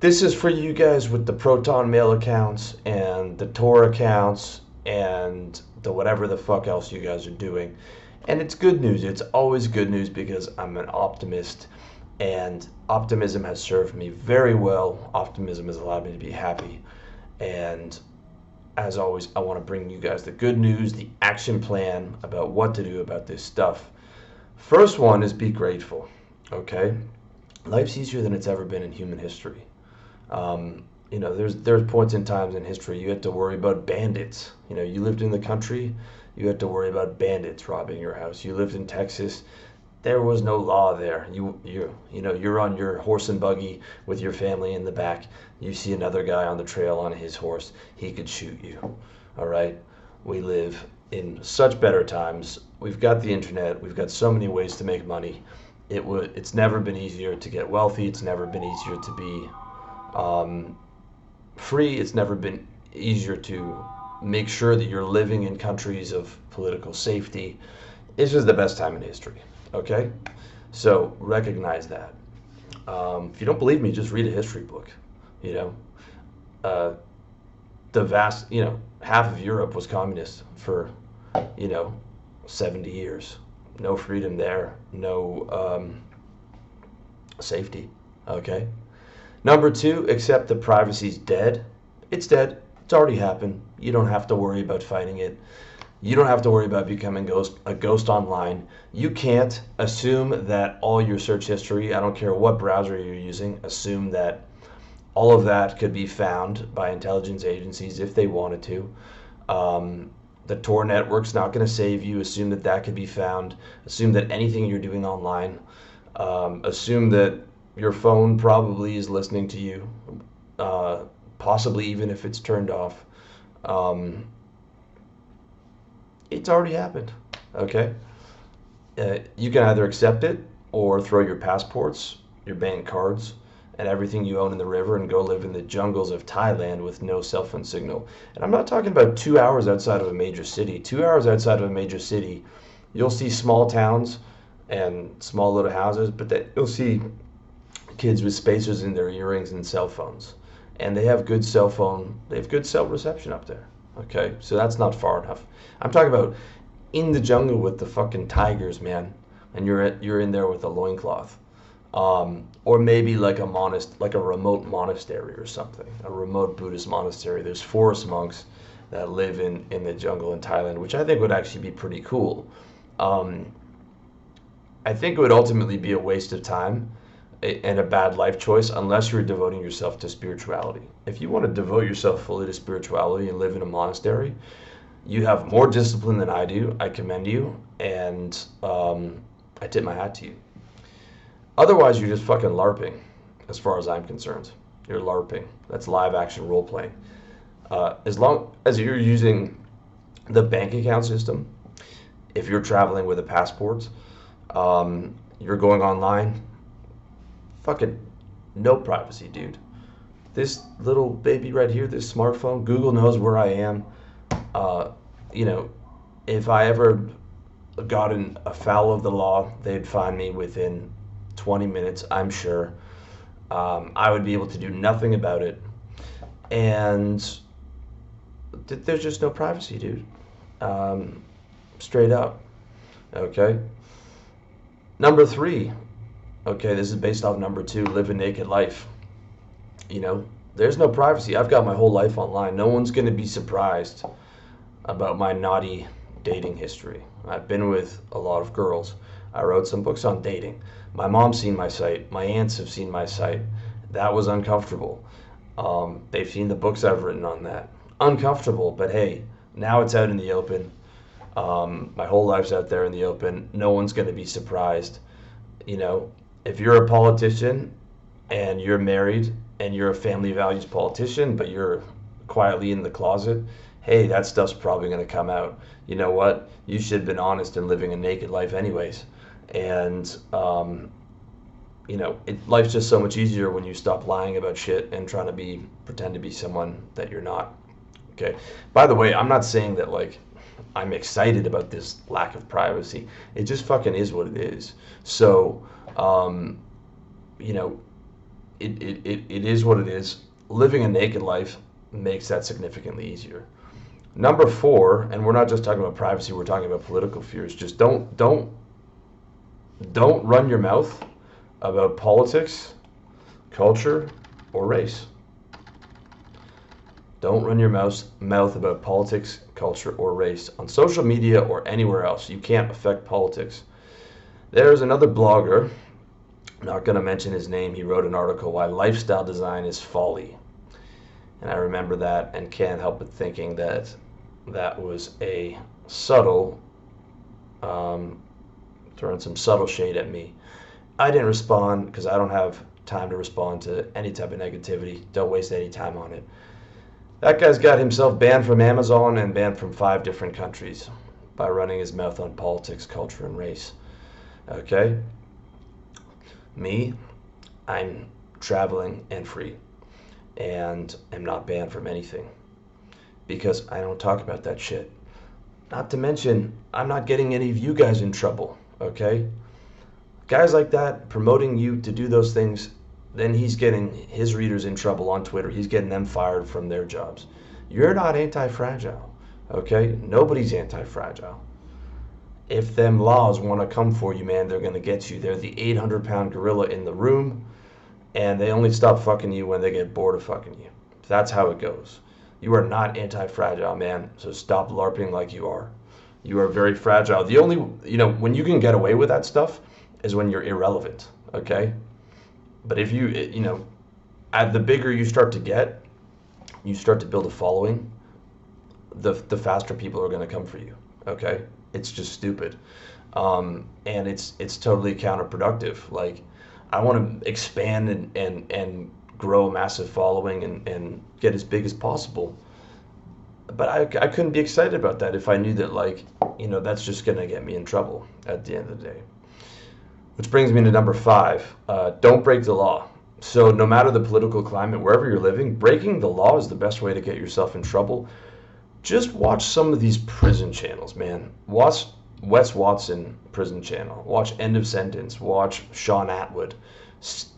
This is for you guys with the Proton Mail accounts and the Tor accounts and the whatever the fuck else you guys are doing. And it's good news. It's always good news because I'm an optimist and optimism has served me very well. Optimism has allowed me to be happy. And as always, I want to bring you guys the good news, the action plan about what to do about this stuff. First one is be grateful, okay? Life's easier than it's ever been in human history. There's points in times in history you had to worry about bandits. You lived in the country, you had to worry about bandits robbing your house. You lived in Texas, there was no law there. You're on your horse and buggy with your family in the back. You see another guy on the trail on his horse, he could shoot you. All right, we live in such better times. We've got the internet. We've got so many ways to make money. It's never been easier to get wealthy. It's never been easier to be free. It's never been easier to make sure that you're living in countries of political safety. This is the best time in history, okay? So recognize that. If you don't believe me, just read a history book. The vast, half of Europe was communist for, 70 years. No freedom there, no safety, okay? Number two, accept that privacy's dead. It's dead. It's already happened. You don't have to worry about fighting it. You don't have to worry about becoming a ghost online. You can't assume that all your search history, I don't care what browser you're using, assume that all of that could be found by intelligence agencies if they wanted to. The Tor network's not going to save you. Assume that that could be found. Assume that anything you're doing online, assume that your phone probably is listening to you, possibly even if it's turned off. It's already happened, okay? You can either accept it or throw your passports, your bank cards, and everything you own in the river and go live in the jungles of Thailand with no cell phone signal. And I'm not talking about 2 hours outside of a major city. 2 hours outside of a major city, you'll see small towns and small little houses, but you'll see kids with spacers in their earrings and cell phones. And they have good cell reception up there. Okay, so that's not far enough. I'm talking about in the jungle with the fucking tigers, man, and you're in there with a loincloth. Or maybe like a remote monastery or something, a remote Buddhist monastery. There's forest monks that live in the jungle in Thailand, which I think would actually be pretty cool. I think it would ultimately be a waste of time and a bad life choice unless you're devoting yourself to spirituality. If you want to devote yourself fully to spirituality and live in a monastery, you have more discipline than I do. I commend you, and I tip my hat to you. Otherwise, you're just fucking LARPing, as far as I'm concerned. You're LARPing. That's live action role playing. As long as you're using the bank account system, if you're traveling with a passport, you're going online, fucking no privacy, dude. This little baby right here, this smartphone, Google knows where I am. If I ever got afoul of the law, they'd find me within 20 minutes, I'm sure. I would be able to do nothing about it. And there's just no privacy, dude. Straight up. Okay? Number three. Okay, this is based off number two, live a naked life. There's no privacy. I've got my whole life online. No one's going to be surprised about my naughty dating history. I've been with a lot of girls. I wrote some books on dating. My mom's seen my site. My aunts have seen my site. That was uncomfortable. They've seen the books I've written on that. Uncomfortable, but hey, now it's out in the open. My whole life's out there in the open. No one's going to be surprised. If you're a politician and you're married and you're a family values politician, but you're quietly in the closet, hey, that stuff's probably going to come out. You know what? You should have been honest in living a naked life anyways. And, life's just so much easier when you stop lying about shit and trying to pretend to be someone that you're not. Okay. By the way, I'm not saying that, I'm excited about this lack of privacy. It just fucking is what it is. So, it is what it is. Living a naked life makes that significantly easier. Number 4, and we're not just talking about privacy, we're talking about political fears. Just don't run your mouth about politics, culture, or race. Don't run your mouth about politics, culture, or race on social media or anywhere else. You can't affect politics. There's another blogger, not going to mention his name, he wrote an article, Why Lifestyle Design is Folly. And I remember that and can't help but thinking that that was a subtle, throwing some subtle shade at me. I didn't respond because I don't have time to respond to any type of negativity. Don't waste any time on it. That guy's got himself banned from Amazon and banned from 5 different countries by running his mouth on politics, culture, and race. Okay? Me, I'm traveling and free and am not banned from anything because I don't talk about that shit. Not to mention, I'm not getting any of you guys in trouble, okay? Guys like that promoting you to do those things, then he's getting his readers in trouble on Twitter. He's getting them fired from their jobs. You're not anti-fragile, okay? Nobody's anti-fragile. If them laws want to come for you, man, they're going to get you. They're the 800-pound gorilla in the room, and they only stop fucking you when they get bored of fucking you. That's how it goes. You are not anti-fragile, man, so stop LARPing like you are. You are very fragile. The only, when you can get away with that stuff is when you're irrelevant, okay? But if you, the bigger you start to get, you start to build a following, the faster people are going to come for you, okay? It's just stupid. And it's totally counterproductive. Like, I want to expand and grow a massive following and get as big as possible. But I couldn't be excited about that if I knew that, that's just going to get me in trouble at the end of the day. Which brings me to number 5. Don't break the law. So no matter the political climate, wherever you're living, breaking the law is the best way to get yourself in trouble. Just watch some of these prison channels, man. Watch Wes Watson prison channel. Watch End of Sentence. Watch Sean Atwood.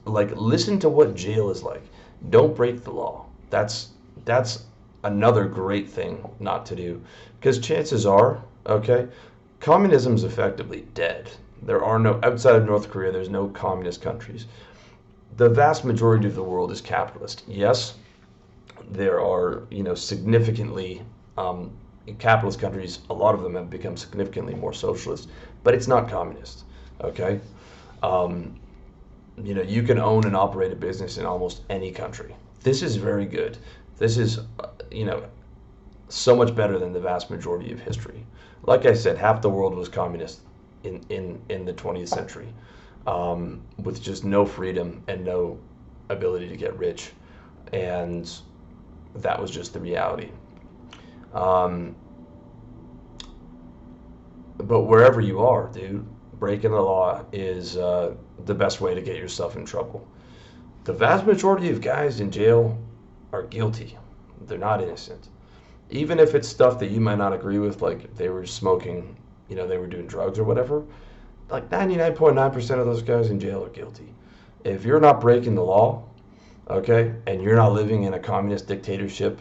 Listen to what jail is like. Don't break the law. That's another great thing not to do. Because chances are, okay, communism is effectively dead. There are no, outside of North Korea, there's no communist countries. The vast majority of the world is capitalist. Yes, there are, significantly, in capitalist countries, a lot of them have become significantly more socialist, but it's not communist, okay? You can own and operate a business in almost any country. This is very good. This is, so much better than the vast majority of history. Like I said, half the world was communist in the 20th century, with just no freedom and no ability to get rich, and that was just the reality. But wherever you are, dude, breaking the law is the best way to get yourself in trouble. The vast majority of guys in jail are guilty. They're not innocent. Even if it's stuff that you might not agree with, like they were smoking, they were doing drugs or whatever, like 99.9% of those guys in jail are guilty. If you're not breaking the law, okay, and you're not living in a communist dictatorship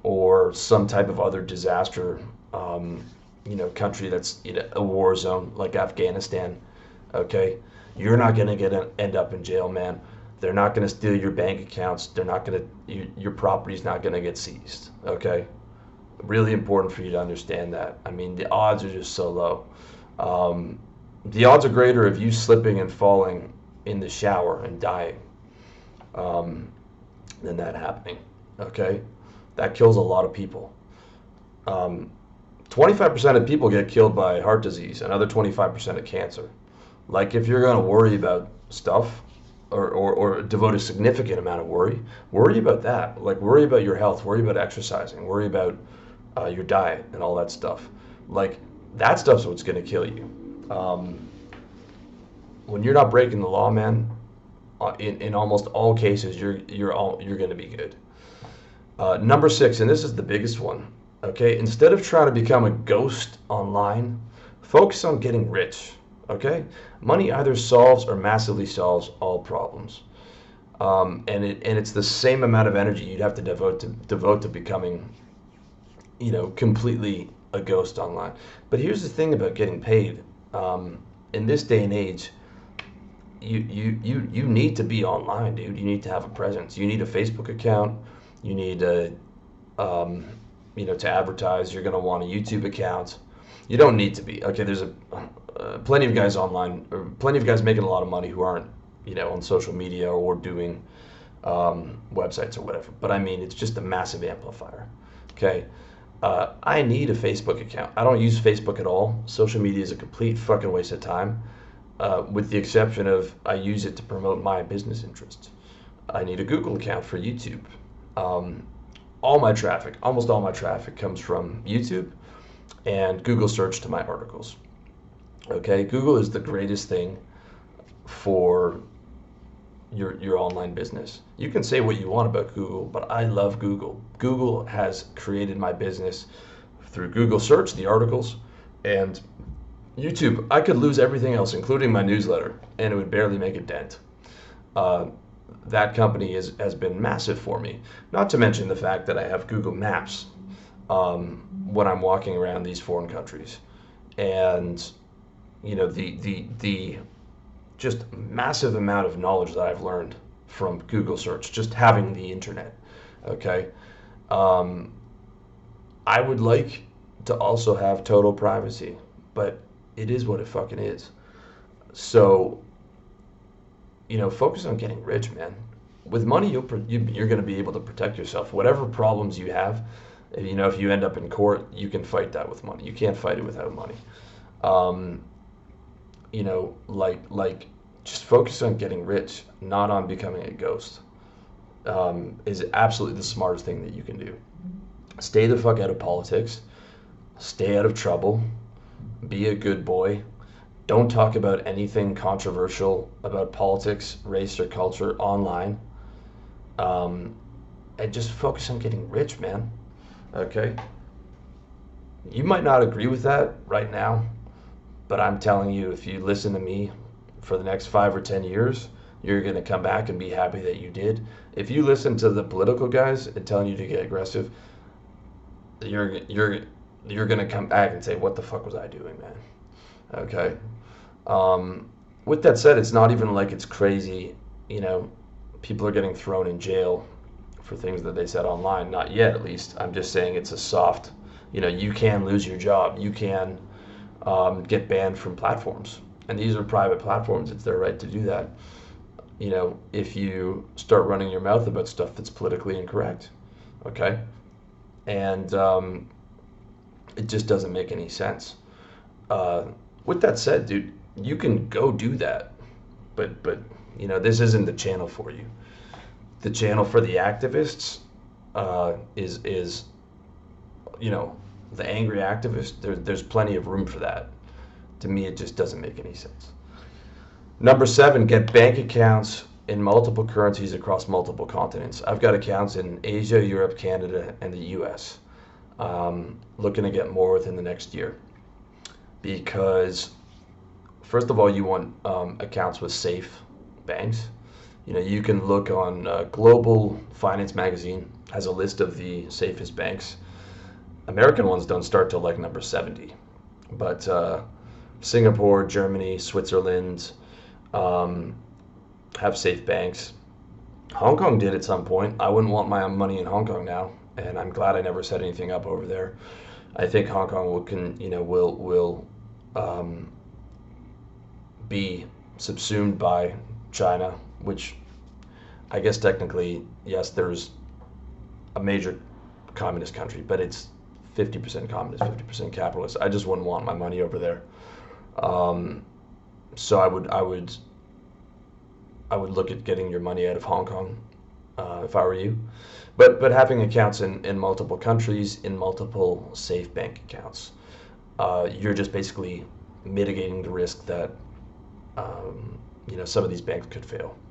or some type of other disaster, country that's a war zone like Afghanistan, okay, you're not going to end up in jail, man. They're not going to steal your bank accounts. They're not going to, your property's not going to get seized, okay? Really important for you to understand that. I mean, the odds are just so low. The odds are greater of you slipping and falling in the shower and dying than that happening, okay? That kills a lot of people. 25% of people get killed by heart disease, another 25% of cancer. Like, if you're going to worry about stuff or devote a significant amount of worry about that. Like, worry about your health, worry about exercising, worry about your diet and all that stuff. Like, that stuff's what's going to kill you. When you're not breaking the law, man, in almost all cases, you're going to be good. Number 6, and this is the biggest one. Okay, instead of trying to become a ghost online, focus on getting rich. Okay, money either solves or massively solves all problems. And it's the same amount of energy you'd have to devote to becoming, completely a ghost online. But here's the thing about getting paid. In this day and age, you need to be online, dude. You need to have a presence. You need a Facebook account. You need um, to advertise. You're gonna want a YouTube account. You don't need to be. Okay, there's plenty of guys online, or plenty of guys making a lot of money who aren't, on social media or doing websites or whatever. But I mean, it's just a massive amplifier. Okay. I need a Facebook account. I don't use Facebook at all. Social media is a complete fucking waste of time, with the exception of I use it to promote my business interests. I need a Google account for YouTube. All my traffic, almost all my traffic comes from YouTube and Google search to my articles. Okay, Google is the greatest thing for your online business. You can say what you want about Google, but I love Google. Google has created my business through Google search, the articles, and YouTube. I could lose everything else, including my newsletter, and it would barely make a dent. That company has been massive for me. Not to mention the fact that I have Google Maps when I'm walking around these foreign countries, and the just massive amount of knowledge that I've learned from Google search, just having the internet. Okay, I would like to also have total privacy, but it is what it fucking is. So, focus on getting rich, man. With money, you're going to be able to protect yourself. Whatever problems you have, if you end up in court, you can fight that with money. You can't fight it without money. Like just focus on getting rich, not on becoming a ghost. Is absolutely the smartest thing that you can do. Stay the fuck out of politics. Stay out of trouble. Be a good boy. Don't talk about anything controversial about politics, race, or culture online. And just focus on getting rich, man. Okay? You might not agree with that right now, but I'm telling you, if you listen to me for the next 5 or 10 years, you're going to come back and be happy that you did. If you listen to the political guys and telling you to get aggressive, you're going to come back and say, what the fuck was I doing, man? Okay? With that said, it's not even like it's crazy, people are getting thrown in jail for things that they said online. Not yet, at least. I'm just saying it's a soft, you can lose your job. You can get banned from platforms. And these are private platforms. It's their right to do that. If you start running your mouth about stuff that's politically incorrect. Okay? And it just doesn't make any sense. With that said, dude, you can go do that. But this isn't the channel for you. The channel for the activists is the angry activist. There's plenty of room for that. To me, it just doesn't make any sense. Number 7, get bank accounts in multiple currencies across multiple continents. I've got accounts in Asia, Europe, Canada, and the US. Looking to get more within the next year. Because, first of all, you want accounts with safe banks. You can look on Global Finance Magazine has a list of the safest banks. American ones don't start till like number 70. But Singapore, Germany, Switzerland have safe banks. Hong Kong did at some point. I wouldn't want my money in Hong Kong now, and I'm glad I never set anything up over there. I think Hong Kong will be subsumed by China, which I guess technically, yes, there's a major communist country, but it's 50% communist, 50% capitalist. I just wouldn't want my money over there. So I would look at getting your money out of Hong Kong if I were you. But having accounts in multiple countries, in multiple safe bank accounts, you're just basically mitigating the risk that some of these banks could fail.